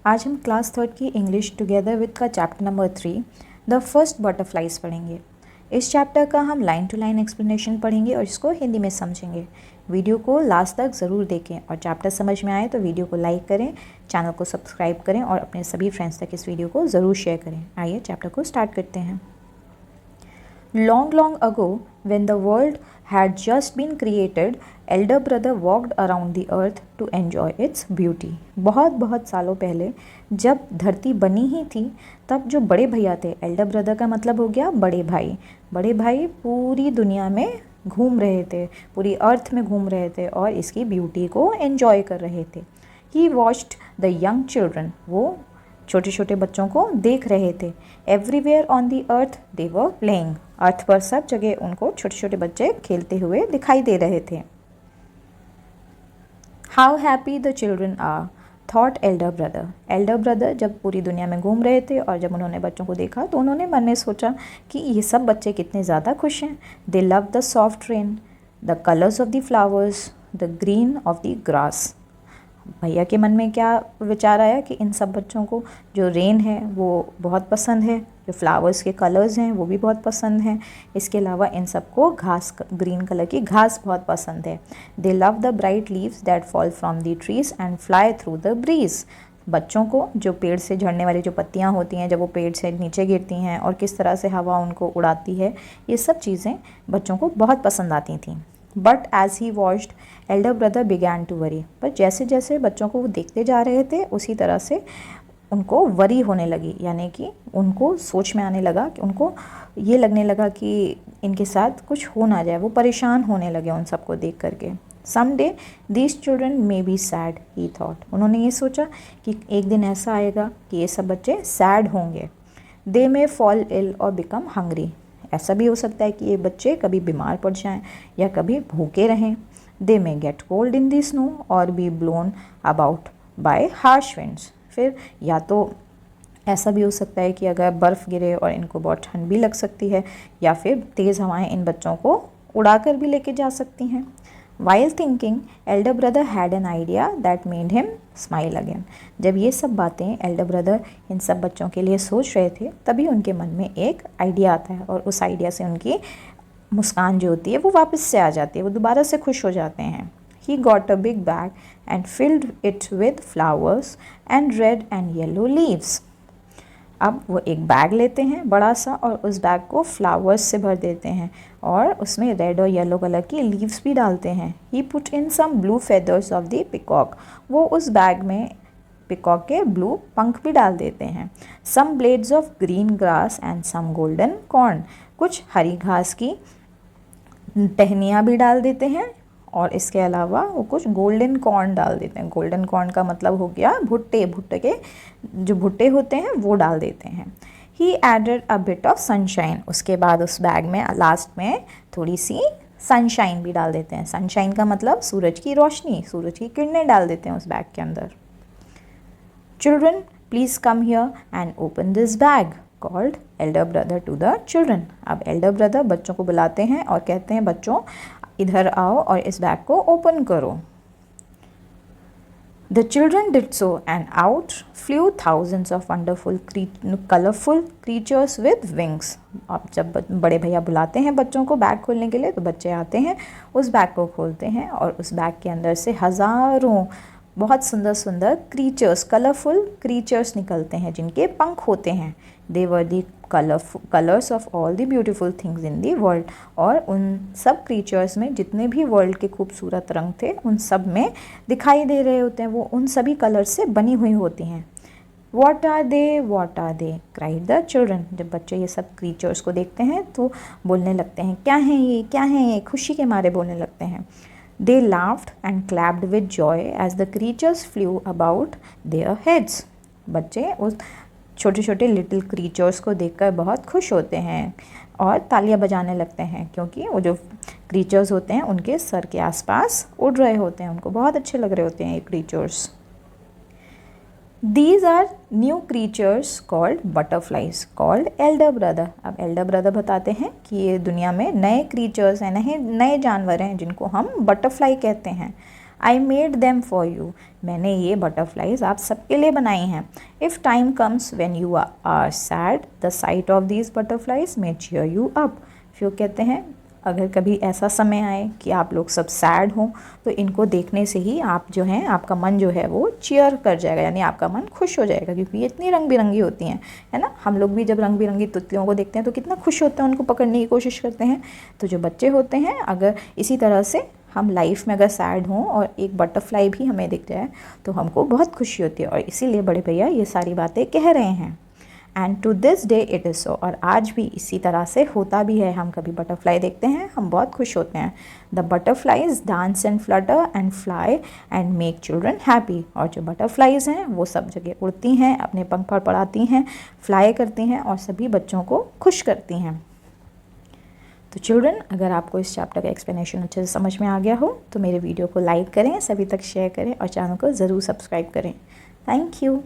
आज हम class third की इंग्लिश टुगेदर विद का chapter number 3 the first butterflies पढ़ेंगे। इस चैप्टर का हम लाइन टू लाइन एक्सप्लेनेशन पढ़ेंगे और इसको हिंदी में समझेंगे। वीडियो को लास्ट तक ज़रूर देखें और चैप्टर समझ में आए तो वीडियो को लाइक करें, चैनल को सब्सक्राइब करें और अपने सभी फ्रेंड्स तक इस वीडियो को ज़रूर शेयर करें। आइए चैप्टर को स्टार्ट करते हैं। Long, long ago, when the world had just been created, elder brother walked around the earth to enjoy its beauty. बहुत बहुत सालों पहले जब धरती बनी ही थी तब जो बड़े भैया थे, एल्डर ब्रदर का मतलब हो गया बड़े भाई पूरी दुनिया में घूम रहे थे, पूरी अर्थ में घूम रहे थे और इसकी ब्यूटी को एंजॉय कर रहे थे। He watched the young children, वो छोटे छोटे बच्चों को देख रहे थे। Everywhere on the earth they were playing, earth पर सब जगह उनको छोटे छोटे बच्चे खेलते हुए दिखाई दे रहे थे। How happy the children are thought elder brother. Elder brother जब पूरी दुनिया में घूम रहे थे और जब उन्होंने बच्चों को देखा तो उन्होंने मन में सोचा कि ये सब बच्चे कितने ज़्यादा खुश हैं। दे love the soft rain, the colours of the flowers, the green of the grass. भैया के मन में क्या विचार आया कि इन सब बच्चों को जो रेन है वो बहुत पसंद है, जो फ्लावर्स के कलर्स हैं वो भी बहुत पसंद हैं, इसके अलावा इन सबको घास, ग्रीन कलर की घास बहुत पसंद है। दे love the bright leaves that fall from the trees and fly through the breeze. बच्चों को जो पेड़ से झड़ने वाली जो पत्तियां होती हैं जब वो पेड़ से नीचे गिरती हैं और किस तरह से हवा उनको उड़ाती है, ये सब चीज़ें बच्चों को बहुत पसंद आती थीं। But as he watched elder brother began to worry, पर जैसे जैसे बच्चों को वो देखते जा रहे थे उसी तरह से उनको वरी होने लगी, यानी कि उनको सोच में आने लगा कि उनको ये लगने लगा कि इनके साथ कुछ हो ना जाए, वो परेशान होने लगे उन सबको देख करके। Some day these children may be sad he thought, उन्होंने ये सोचा कि एक दिन ऐसा आएगा कि ये सब बच्चे सैड होंगे। दे मे फॉल इल और बिकम हंग्री, ऐसा भी हो सकता है कि ये बच्चे कभी बीमार पड़ जाएं या कभी भूखे रहें। They may get cold in the snow और be blown about by harsh winds, फिर या तो ऐसा भी हो सकता है कि अगर बर्फ़ गिरे और इनको बहुत ठंड भी लग सकती है या फिर तेज़ हवाएं इन बच्चों को उड़ाकर भी लेके जा सकती हैं। While thinking, elder brother had an idea that made him smile again. जब ये सब बातें एल्डर ब्रदर इन सब बच्चों के लिए सोच रहे थे तभी उनके मन में एक आइडिया आता है और उस आइडिया से उनकी मुस्कान जो होती है वो वापस से आ जाती है, वो दोबारा से खुश हो जाते हैं। He got a big bag and filled it with flowers and red and yellow leaves. अब वो एक बैग लेते हैं बड़ा सा और उस बैग को फ्लावर्स से भर देते हैं और उसमें रेड और येलो कलर की लीव्स भी डालते हैं। He put in some blue feathers of the peacock, वो उस बैग में पिकॉक के ब्लू पंख भी डाल देते हैं। Some blades of green grass and some golden corn, कुछ हरी घास की टहनियाँ भी डाल देते हैं और इसके अलावा वो कुछ गोल्डन कॉर्न डाल देते हैं। गोल्डन कॉर्न का मतलब हो गया भुट्टे, भुट्टे के जो भुट्टे होते हैं वो डाल देते हैं। He added a bit of sunshine, उसके बाद उस बैग में लास्ट में थोड़ी सी सनशाइन भी डाल देते हैं। सनशाइन का मतलब सूरज की रोशनी, सूरज की किरणें डाल देते हैं उस बैग के अंदर। Children please come here and open this bag called elder brother to the children. अब एल्डर ब्रदर बच्चों को बुलाते हैं और कहते हैं बच्चों इधर आओ और इस बैग को ओपन करो। The children did so and out flew thousands of wonderful colorful creatures with wings. अब जब बड़े भैया बुलाते हैं बच्चों को बैग खोलने के लिए तो बच्चे आते हैं, उस बैग को खोलते हैं और उस बैग के अंदर से हज़ारों बहुत सुंदर सुंदर क्रीचर्स, कलरफुल क्रीचर्स निकलते हैं जिनके पंख होते हैं। They were the colours of all the beautiful things in the world, और उन सब क्रीचर्स में जितने भी वर्ल्ड के खूबसूरत रंग थे उन सब में दिखाई दे रहे होते हैं, वो उन सभी कलर्स से बनी हुई होती हैं। What are they cried the children, जब बच्चे ये सब क्रीचर्स को देखते हैं तो बोलने लगते हैं क्या है ये, क्या है ये, खुशी के मारे बोलने लगते हैं। They laughed and clapped with joy as the creatures flew about their heads. बच्चे उस छोटे छोटे लिटिल क्रीचर्स को देखकर बहुत खुश होते हैं और तालियां बजाने लगते हैं क्योंकि वो जो क्रीचर्स होते हैं उनके सर के आसपास उड़ रहे होते हैं, उनको बहुत अच्छे लग रहे होते हैं ये creatures. These are new creatures called butterflies called elder brother. अब elder brother बताते हैं कि ये दुनिया में नए creatures हैं, नए जानवर हैं जिनको हम बटरफ्लाई कहते हैं। I made them for you, मैंने ये बटरफ्लाइज आप सबके लिए बनाई हैं। If time comes when you are sad, the sight of these butterflies may cheer you up. फिर कहते हैं अगर कभी ऐसा समय आए कि आप लोग सब सैड हों तो इनको देखने से ही आप जो हैं आपका मन जो है वो चीयर कर जाएगा, यानी आपका मन खुश हो जाएगा, क्योंकि ये इतनी रंग बिरंगी होती हैं, है ना। हम लोग भी जब रंग बिरंगी तितलियों को देखते हैं तो कितना खुश होते हैं, उनको पकड़ने की कोशिश करते हैं। तो जो बच्चे होते हैं, अगर इसी तरह से हम लाइफ में अगर सैड हों और एक बटरफ्लाई भी हमें दिख जाए तो हमको बहुत खुशी होती है, और इसीलिए बड़े भैया ये सारी बातें कह रहे हैं। And to this day it is so, और आज भी इसी तरह से होता भी है। हम कभी बटरफ्लाई देखते हैं, हम बहुत खुश होते हैं। The butterflies dance and Flutter and fly and make children happy, और जो बटरफ्लाइज हैं वो सब जगह उड़ती हैं, अपने पंख फड़फड़ाती हैं, फ्लाई करती हैं और सभी बच्चों को खुश करती हैं। तो चिल्ड्रन, अगर आपको इस चैप्टर का एक्सप्लेनेशन अच्छे से समझ में आ गया हो तो मेरे वीडियो को लाइक करें, सभी तक शेयर करें और चैनल को ज़रूर सब्सक्राइब करें। Thank you.